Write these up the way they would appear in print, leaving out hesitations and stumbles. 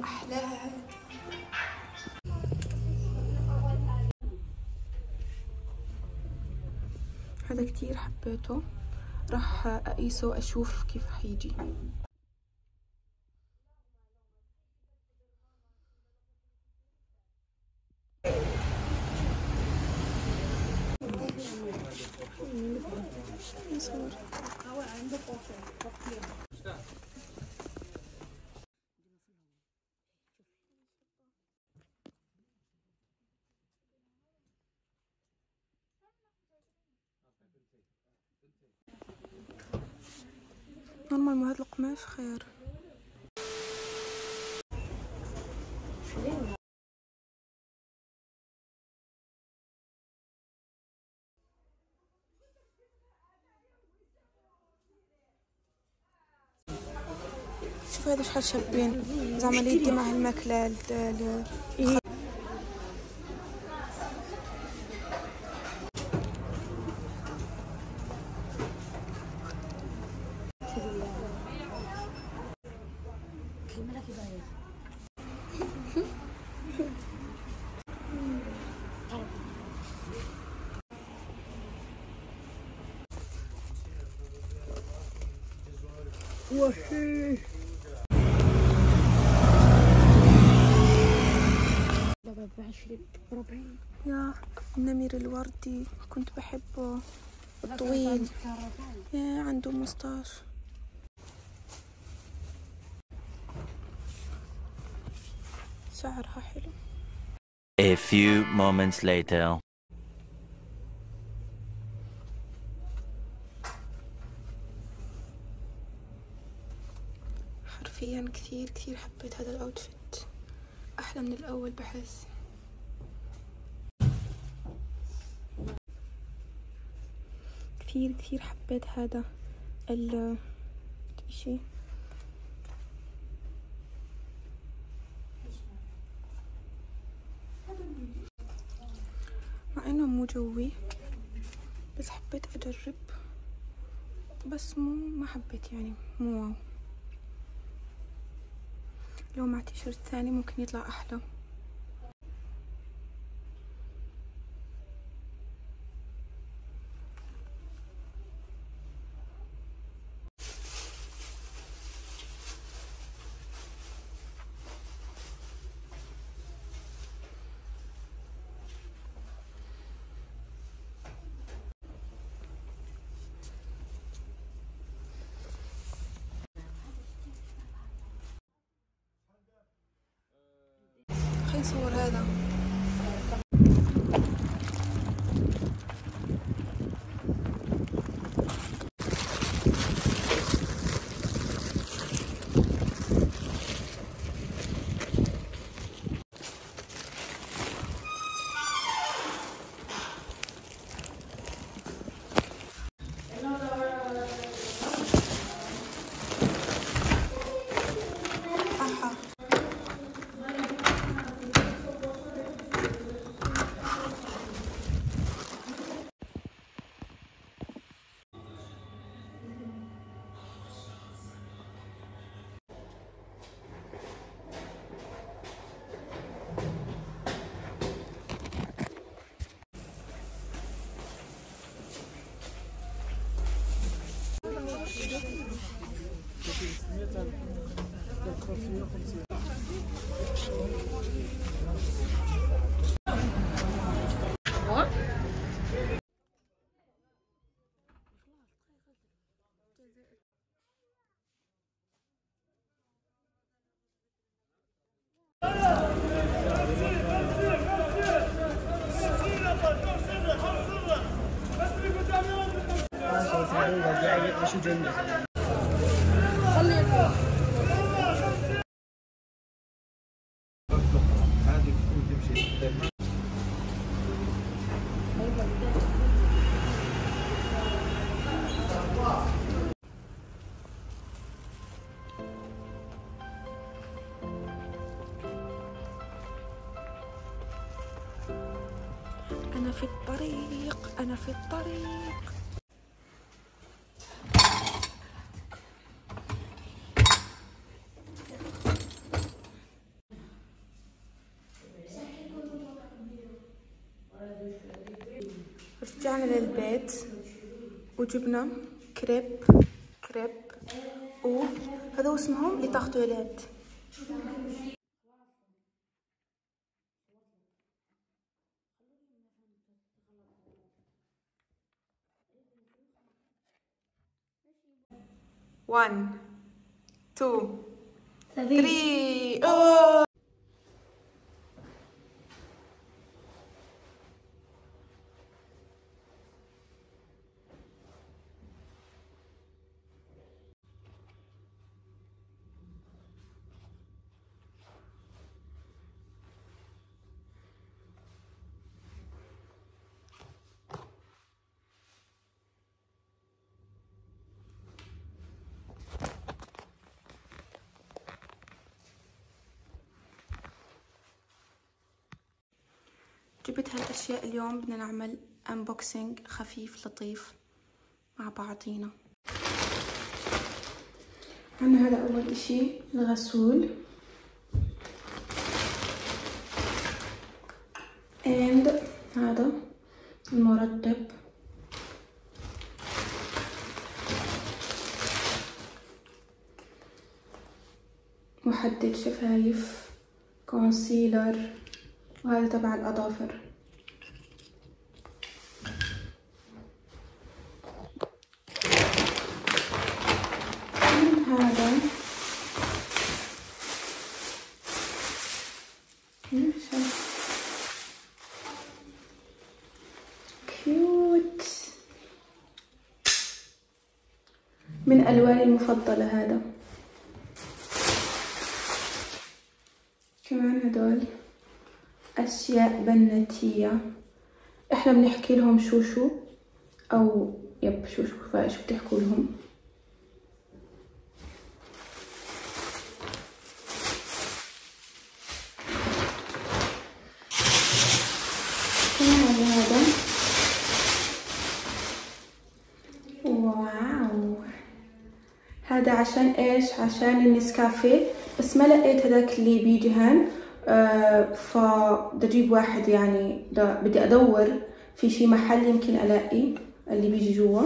أحلى. هذا كتير حبيته، راح أقيسه وأشوف كيف حيجي. نورمال مو هاد القماش خير. شوف هذا شحال شابين، زعما اللي يدي مع الماكلة وحي. يا النمر الوردي كنت بحبه، الطويل، يا عنده مستاش. شعرها حلو. A few moments later. حرفيا كثير كثير حبيت هذا الاوتفيت، احلى من الاول بحس. كثير كثير حبيت هذا الشي. مع انه مو جوي بس حبيت اجرب، بس ما حبيت يعني مو واو. لو مع تيشيرت ثاني ممكن يطلع احلى. خلينا نصور هذا. أنا في الطريق، أنا في الطريق. رجعنا للبيت وجبنا كريب وهذا اسمهم لي تارتولات. One, two, three. Oh! جبت هالاشياء اليوم، بدنا نعمل انبوكسينج خفيف لطيف مع بعضينا. عندنا هذا اول اشي الغسول and هذا المرطب محدد شفايف كونسيلر، وهذا تبع الأظافر. هذا كيوت من ألواني المفضلة. هذا كمان هدول أشياء بناتية، إحنا بنحكي لهم شوشو أو يب شوشو، فايش بتحكوا لهم. كمان هذا واو، هذا عشان إيش؟ عشان النسكافيه، بس ما لقيت هذاك اللي بيدهن، فبدي اجيب واحد. يعني بدي ادور في شي محل يمكن الاقي اللي بيجي جوا.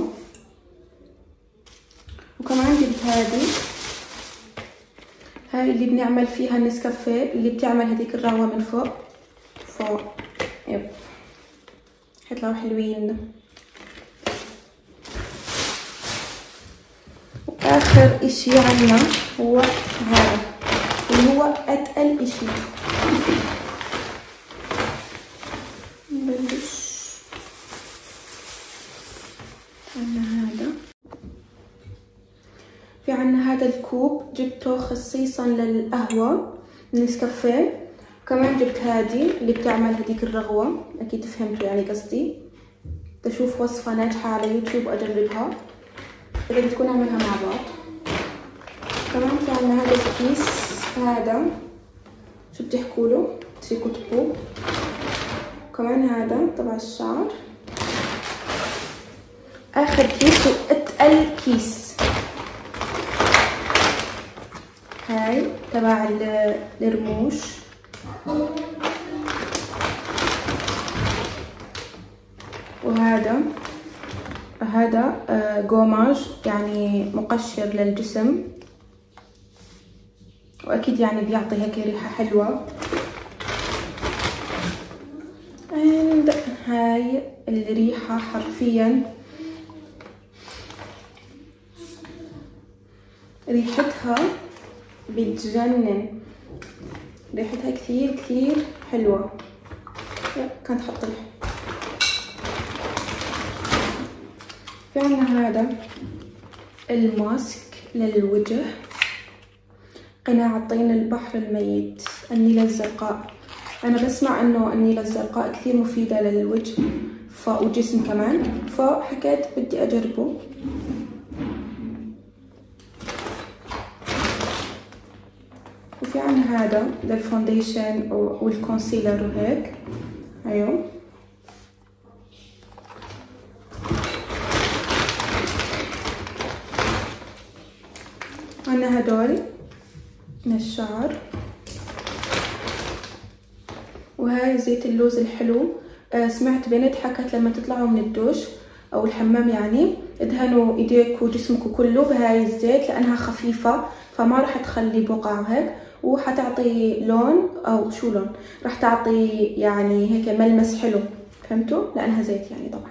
وكمان جبت هاي اللي بنعمل فيها النسكافيه، اللي بتعمل هذيك الرغوه من فوق يب، حيطلعوا حلوين. واخر اشي عنا هو هذا اللي هو اتقل اشي. نبلش. في عنا هذا الكوب، جبته خصيصا للقهوة نسكافيه. كمان جبت هذه اللي بتعمل هذيك الرغوة، اكيد فهمتوا يعني قصدي. بشوف وصفة ناجحة على يوتيوب واجربها، اذا بدكم نعملها مع بعض. كمان في عنا هذا الكيس، هذا شو بتحكوا له، تريكوتبو. كمان هذا تبع الشعر. اخر كيس واتقل كيس، هاي تبع الرموش. وهذا جوماج، يعني مقشر للجسم، واكيد يعني بيعطي هيك ريحة حلوة. هاي الريحة حرفيا ريحتها بتجنن، ريحتها كثير كثير حلوة. كانت حط في عنا هذا الماسك للوجه، قناع طين البحر الميت، النيلة الزرقاء. انا بسمع انه النيلة الزرقاء كثير مفيدة للوجه والجسم كمان، فحكيت بدي اجربه. وفي عنا هذا للفونديشن والكونسيلر وهيك. ايوه عنا هدول من الشعر. وهاي زيت اللوز الحلو، سمعت بنت حكت لما تطلعوا من الدوش او الحمام يعني ادهنوا ايديك وجسمك كله بهاي الزيت لانها خفيفة فما راح تخلي بقع وهيك، وحتعطي لون او شو لون، راح تعطي يعني هيك ملمس حلو، فهمتوا؟ لانها زيت يعني طبعا.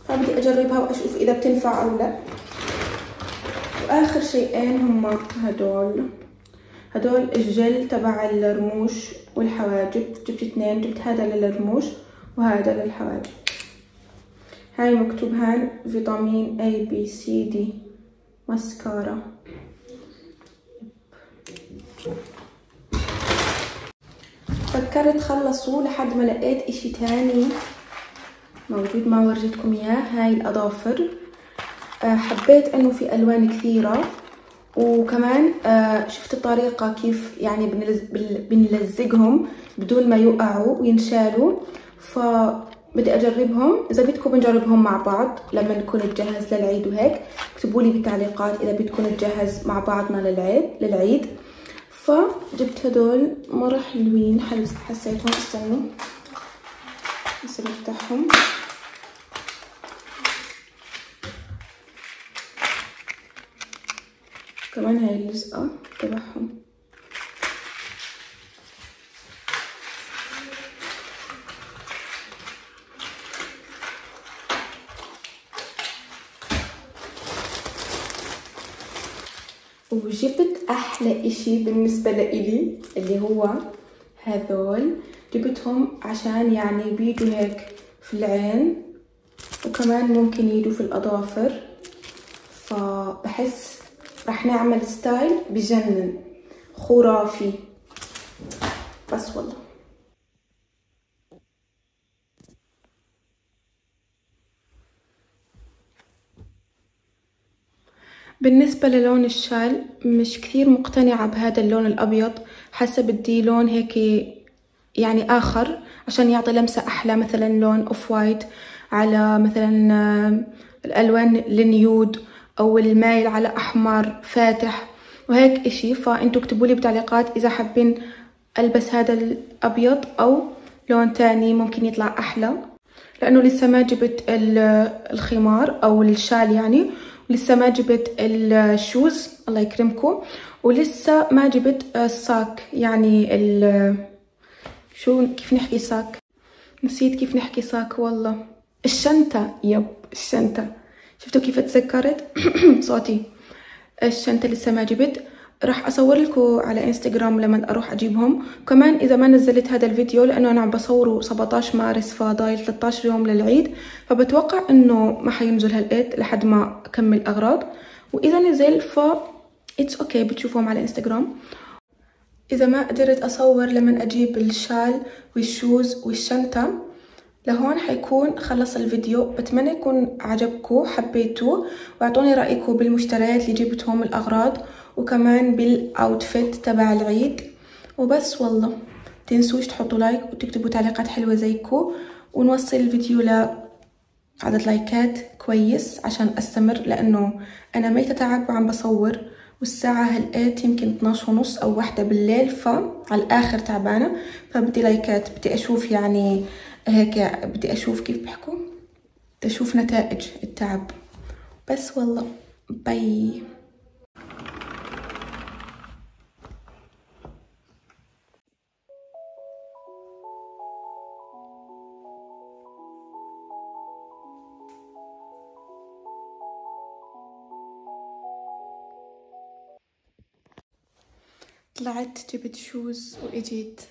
فبدي اجربها واشوف اذا بتنفع او لا. واخر شيئين هما هدول الجل تبع الرموش والحواجب، جبت 2، جبت هذا للرموش وهذا للحواجب. هاي مكتوب هان فيتامين ABCD ماسكارا. فكرت خلصوا لحد ما لقيت اشي تاني موجود ما ورجيتكم اياه. هاي الاظافر، حبيت انه في الوان كثيرة، وكمان شفت الطريقة كيف يعني بنلزقهم بدون ما يوقعوا وينشالوا، فبدي اجربهم. اذا بدكم بنجربهم مع بعض لما نكون نجهز للعيد وهيك، اكتبوا لي بالتعليقات اذا بدكم نجهز مع بعضنا للعيد. فجبت هدول مرة حلوين، حسيتهم. استنوا بس بفتحهم. كمان هاي اللزقة تبعهم. وجبت احلى اشي بالنسبة لإلي اللي هو هذول، جبتهم عشان يعني بيجوا هيك في العين، وكمان ممكن يجوا في الاظافر، فبحس رح نعمل ستايل بجنن خرافي. بس والله بالنسبة للون الشال مش كثير مقتنعة بهذا اللون الأبيض، حاسة بدي لون هيك يعني آخر عشان يعطي لمسة أحلى، مثلا لون أوف وايت على مثلا الألوان النيود أو المايل على أحمر فاتح وهيك إشي. فأنتوا اكتبوا لي بالتعليقات إذا حابين ألبس هذا الأبيض أو لون تاني ممكن يطلع أحلى، لأنه لسه ما جبت الخمار أو الشال يعني، ولسه ما جبت الشوز الله يكرمكم، ولسه ما جبت الصاك يعني كيف نحكي صاك، نسيت كيف نحكي صاك والله. الشنطة، الشنطة، شفتوا كيف تذكرت صوتي. الشنطة لسه ما جبت، راح اصور لكم على انستغرام لما اروح اجيبهم. كمان اذا ما نزلت هذا الفيديو لانه انا عم بصوره 17 مارس فضايل 13 يوم للعيد، فبتوقع انه ما حينزل هالقد لحد ما اكمل اغراض، واذا نزل ف اتس اوكي بتشوفوهم على انستغرام. اذا ما قدرت اصور لما اجيب الشال والشوز والشنطة لهون حيكون خلص الفيديو. بتمنى يكون عجبكم حبيتوه، واعطوني رأيكم بالمشتريات اللي جبتهم الأغراض وكمان بالاوتفيت تبع العيد. وبس والله تنسوش تحطوا لايك وتكتبوا تعليقات حلوة زيكم، ونوصل الفيديو لعدد لايكات كويس عشان استمر، لانه انا ميتة تعب وعم بصور، والساعة هلقيت يمكن 12:30 أو 1 بالليل، فعلى الآخر تعبانة. فبدي لايكات، بدي أشوف يعني هيك، بدي أشوف كيف بحكوا، بدي أشوف نتائج التعب. بس والله باي. طلعت جبت شوز وإجيت.